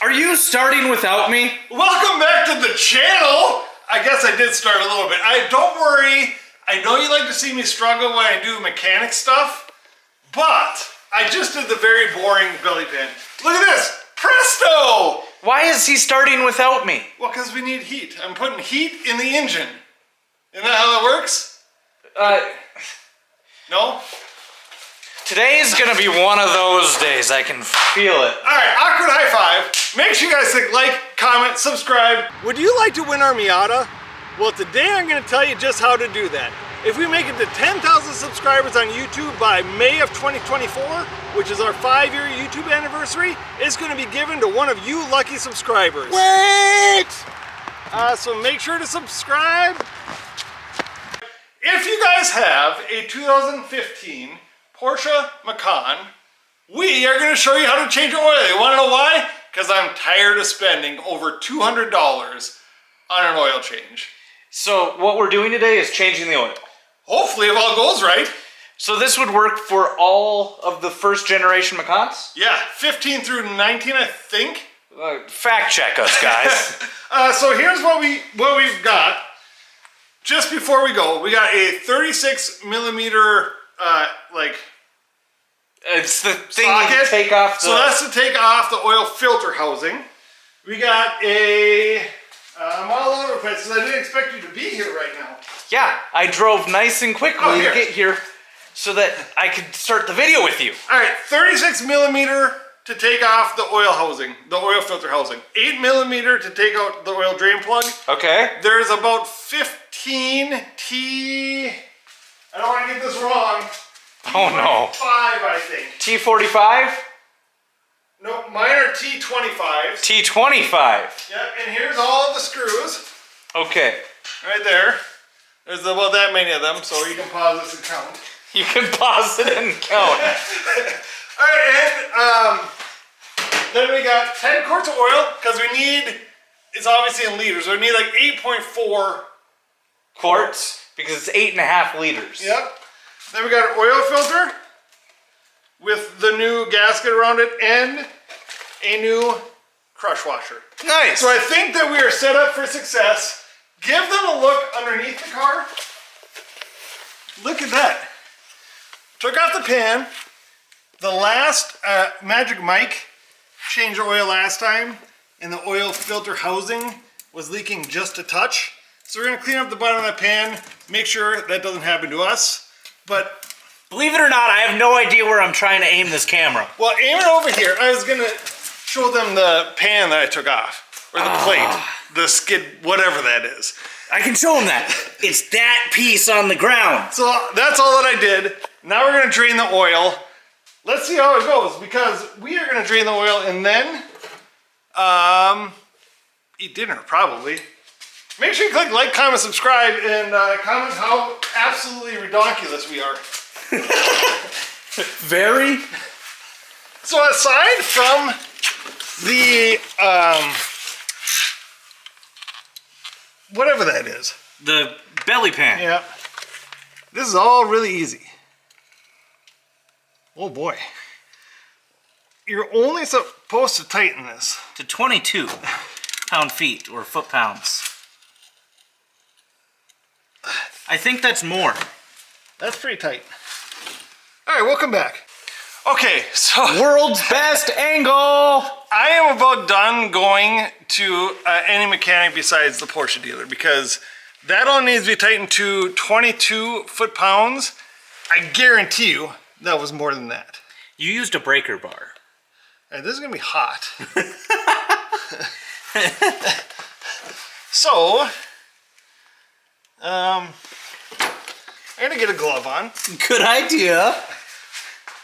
Are you starting without me? Welcome back to the channel. I guess I did start a little bit. Don't worry. I know you like to see me struggle when I do mechanic stuff, but I just did the very boring belly pin. Look at this. Presto! Why is he starting without me? Well, because we need heat. I'm putting heat in the engine. Isn't that how it works? No? Today's gonna be one of those days. I can feel it. All right, awkward high five. Make sure you guys click like, comment, subscribe. Would you like to win our Miata? Well, today I'm going to tell you just how to do that. If we make it to 10,000 subscribers on YouTube by May of 2024, which is our 5-year YouTube anniversary, it's going to be given to one of you lucky subscribers. Wait! So make sure to subscribe. If you guys have a 2015 Porsche Macan, we are going to show you how to change your oil. You want to know why? Because I'm tired of spending over $200 on an oil change. So what we're doing today is changing the oil. Hopefully if all goes right. So this would work for all of the first generation Macans? Yeah, 15 through 19 I think. Fact check us, guys. So here's what we've got. Just before we go, we got a 36 millimeter It's the thing socket. you take off the... So that's to take off the oil filter housing. We got a... I'm all over the place because I didn't expect you to be here right now. Yeah, I drove nice and quickly to get here so that I could start the video with you. All right, 36 millimeter to take off the oil housing, the oil filter housing. 8 millimeter to take out the oil drain plug. Okay. There's about 15 T... I don't want to get this wrong. Oh no. 5, I think. T45? No, mine are T25s. T25. Yep, and here's all of the screws. Okay. Right there. There's about that many of them, so you can pause this and count. You can pause it and count. Alright, and then we got 10 quarts of oil, because we need, it's obviously in liters, so we need like 8.4 quarts, because it's 8.5 liters. Yep. Then we got an oil filter with the new gasket around it and a new crush washer. Nice. So I think that we are set up for success. Give them a look underneath the car. Look at that. Took out the pan. The last Magic Mike changed the oil last time, and the oil filter housing was leaking just a touch. So we're going to clean up the bottom of that pan, make sure that doesn't happen to us. But believe it or not, I have no idea where I'm trying to aim this camera. well, aim it over here. I was going to show them the pan that I took off, or the plate, the skid, whatever that is. I can show them that. It's that piece on the ground. So that's all that I did. Now we're going to drain the oil. Let's see how it goes, because we are going to drain the oil and then eat dinner, probably. Make sure you click like, comment, subscribe, and comment how absolutely redonkulous we are. Very. So aside from the, whatever that is. The belly pan. Yeah. This is all really easy. Oh boy. You're only supposed to tighten this to 22 pound-feet or foot-pounds. I think that's more. That's pretty tight. All right, welcome back. Okay, so world's best angle. I am about done going to any mechanic besides the Porsche dealer, because that all needs to be tightened to 22 foot-pounds. I guarantee you that was more than that. You used a breaker bar. All right, this is gonna be hot. So, I'm gonna get a glove on. Good idea.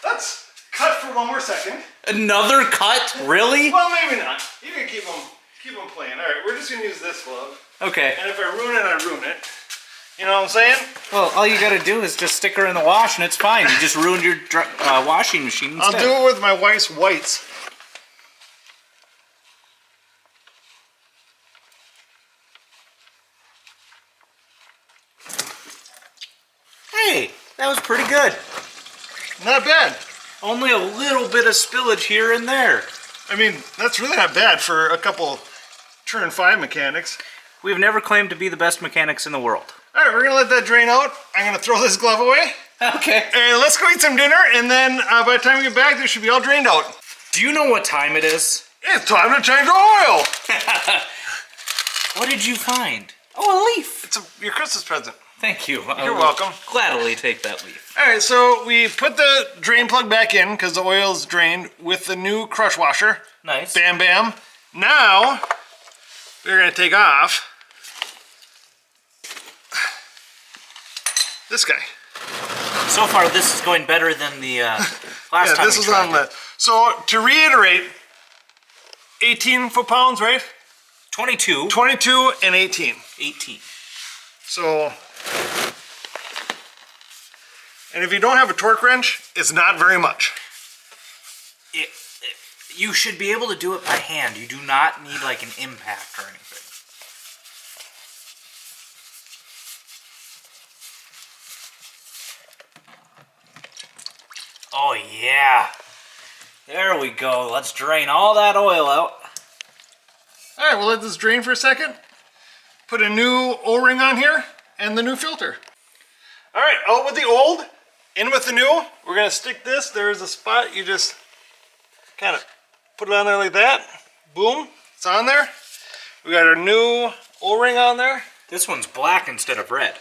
Let's cut for one more second. Another cut? Really? Well, maybe not. You can keep them playing. All right, we're just gonna use this glove. Okay. And if I ruin it, I ruin it. You know what I'm saying? Well, all you gotta do is just stick her in the wash and it's fine. You just ruined your washing machine instead. I'll do it with my wife's whites. Hey, that was pretty good. Not bad. Only a little bit of spillage here and there. I mean, that's really not bad for a couple turn 5 mechanics. We've never claimed to be the best mechanics in the world. All right, we're gonna let that drain out. I'm gonna throw this glove away. Okay. And let's go eat some dinner, and then by the time we get back, they should be all drained out. Do you know what time it is? It's time to change the oil. What did you find? Oh, a leaf. It's your Christmas present. Thank you. You're welcome. Gladly take that leaf. All right, so we put the drain plug back in because the oil's drained with the new crush washer. Nice. Bam, bam. Now, we're gonna take off this guy. So far, this is going better than the last time. This was on the. So to reiterate, 18 foot-pounds, right? 22. 22 and 18. 18. So, and if you don't have a torque wrench, it's not very much. You should be able to do it by hand. You do not need like an impact or anything. Oh yeah. There we go. Let's drain all that oil out. All right, we'll let this drain for a second. Put a new O-ring on here and the new filter. All right, out with the old, in with the new. We're gonna stick this. There's a spot. You just kind of put it on there like that. Boom, it's on there. We got our new O-ring on there. This one's black instead of red.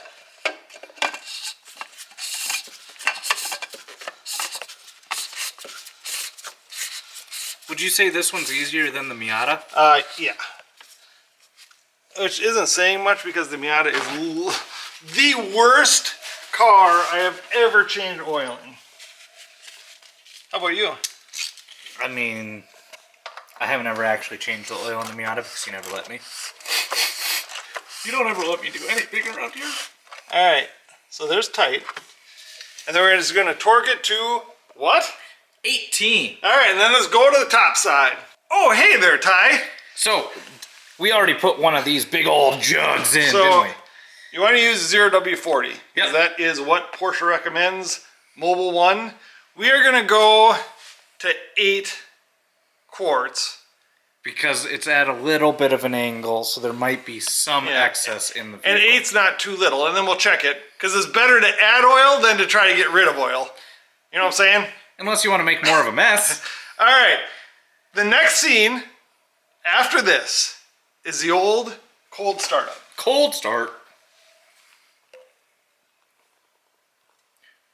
Would you say this one's easier than the Miata? Yeah. Which isn't saying much because the Miata is the worst car I have ever changed oil in. How about you? I mean, I haven't ever actually changed the oil in the Miata because you never let me. You don't ever let me do anything around here. All right, so there's tight. And then we're just gonna torque it to what? 18. All right, and then let's go to the top side. Oh, hey there, Ty. So, we already put one of these big old jugs in, So, didn't we? you want to use 0W40. Yep. That is what Porsche recommends, Mobile 1. We are going to go to 8 quarts. Because it's at a little bit of an angle, so there might be some excess in the vehicle. And 8's not too little, and then we'll check it. Because it's better to add oil than to try to get rid of oil. You know what I'm saying? Unless you want to make more of a mess. All right. The next scene after this is the old cold startup. Cold start.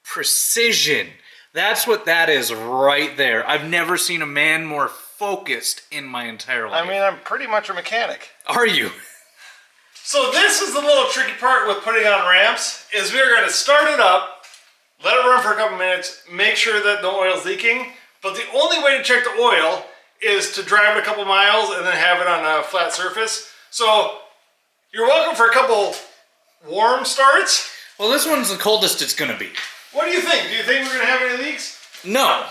Precision. That's what that is right there. I've never seen a man more focused in my entire life. I mean, I'm pretty much a mechanic. Are you? So this is the little tricky part with putting on ramps, is we're going to start it up, let it run for a couple minutes, make sure that the oil's leaking. But the only way to check the oil is to drive it a couple miles and then have it on a flat surface. So you're welcome for a couple warm starts. Well, this one's the coldest it's going to be. What do you think? Do you think we're going to have any leaks? No.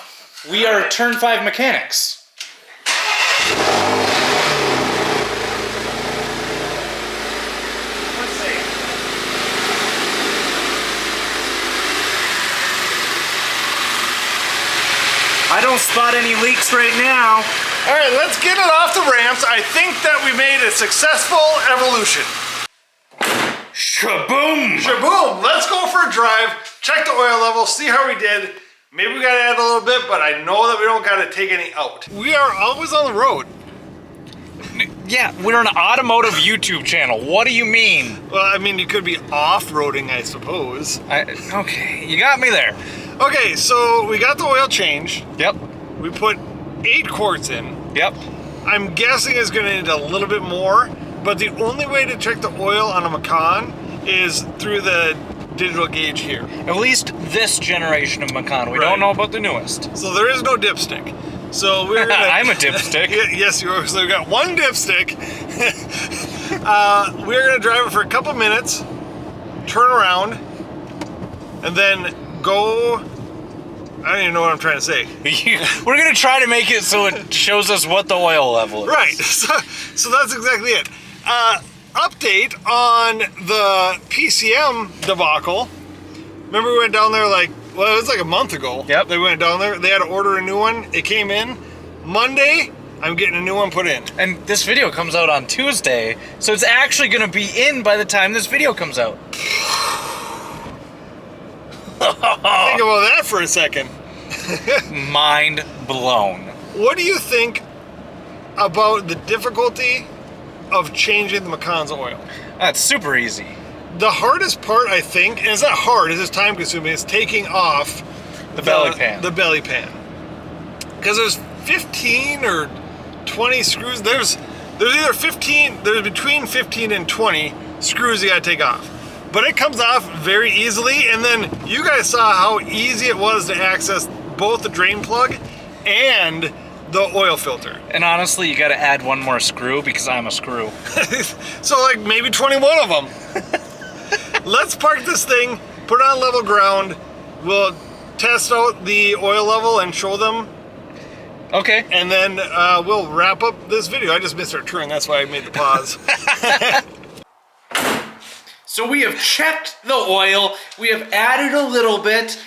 We are turn 5 mechanics. Let's see. I don't spot any leaks right now. All right, let's get it off the ramps. I think that we made a successful evolution. Shaboom! Shaboom! Let's go for a drive, check the oil level, see how we did. Maybe we gotta add a little bit, but I know that we don't gotta take any out. We are always on the road. Yeah, we're an automotive YouTube channel. What do you mean? Well, I mean, you could be off-roading, I suppose. Okay, you got me there. Okay, so we got the oil changed. Yep. We put 8 quarts in. Yep. I'm guessing it's gonna need a little bit more, but the only way to check the oil on a Macan is through the digital gauge here. At least this generation of Macan. We don't know about the newest. So there is no dipstick. So we're gonna... I'm a dipstick. Yes, you are. So we got one dipstick. We're gonna drive it for a couple minutes, turn around, and then go... I don't even know what I'm trying to say. We're gonna try to make it so it shows us what the oil level is. Right, so that's exactly it. Update on the PCM debacle. Remember we went down there like, well, it was like a month ago. Yep. They went down there, they had to order a new one. It came in Monday. I'm getting a new one put in. And this video comes out on Tuesday, so it's actually going to be in by the time this video comes out. Think about that for a second. Mind blown. What do you think about the difficulty of changing the Macan's oil? That's super easy. The hardest part, I think, and it's not hard, it's just time consuming, is taking off The belly pan. The belly pan. Because there's 15 or 20 screws. There's either 15, there's between 15 and 20 screws you gotta take off. But it comes off very easily, and then you guys saw how easy it was to access both the drain plug and the oil filter. And honestly, you got to add one more screw because I'm a screw. So like maybe 21 of them. Let's park this thing, put it on level ground. We'll test out the oil level and show them. Okay. And then we'll wrap up this video. I just missed our turn, that's why I made the pause. So we have checked the oil. We have added a little bit.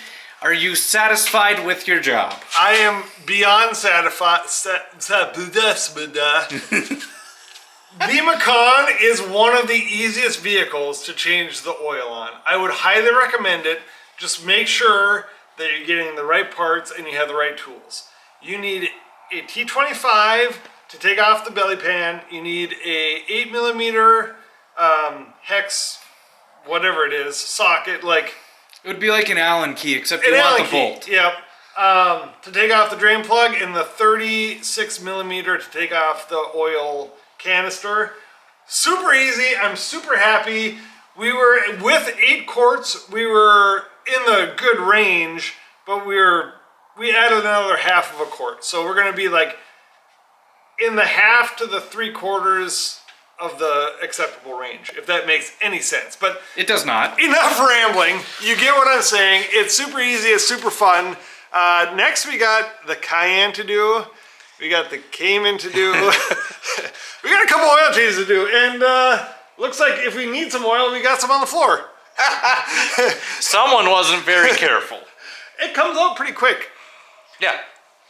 Are you satisfied with your job? I am beyond satisfied. The Macan is one of the easiest vehicles to change the oil on. I would highly recommend it. Just make sure that you're getting the right parts and you have the right tools. You need a T25 to take off the belly pan. You need a 8mm hex, whatever it is, socket, like It would be like an Allen key, except you want the bolt. Yep. To take off the drain plug, and the 36mm to take off the oil canister. Super easy. I'm super happy. We were with 8 quarts. We were in the good range, but we added another half of a quart. So we're gonna be like in the half to the 3/4 of the acceptable range, if that makes any sense. But it does not. Enough rambling. You get what I'm saying. It's super easy. It's super fun. Next, we got the Cayenne to do. We got the Cayman to do. We got a couple oil changes to do. And looks like if we need some oil, we got some on the floor. Someone wasn't very careful. It comes out pretty quick. Yeah.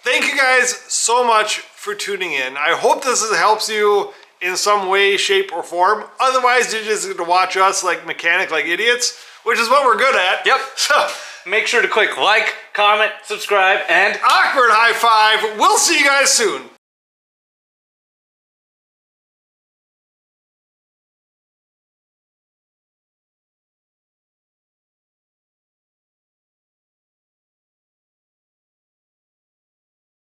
Thank you guys so much for tuning in. I hope this helps you in some way, shape, or form. Otherwise, you're just going to watch us mechanic like idiots, which is what we're good at. Yep. So make sure to click like, comment, subscribe, and awkward high five. We'll see you guys soon.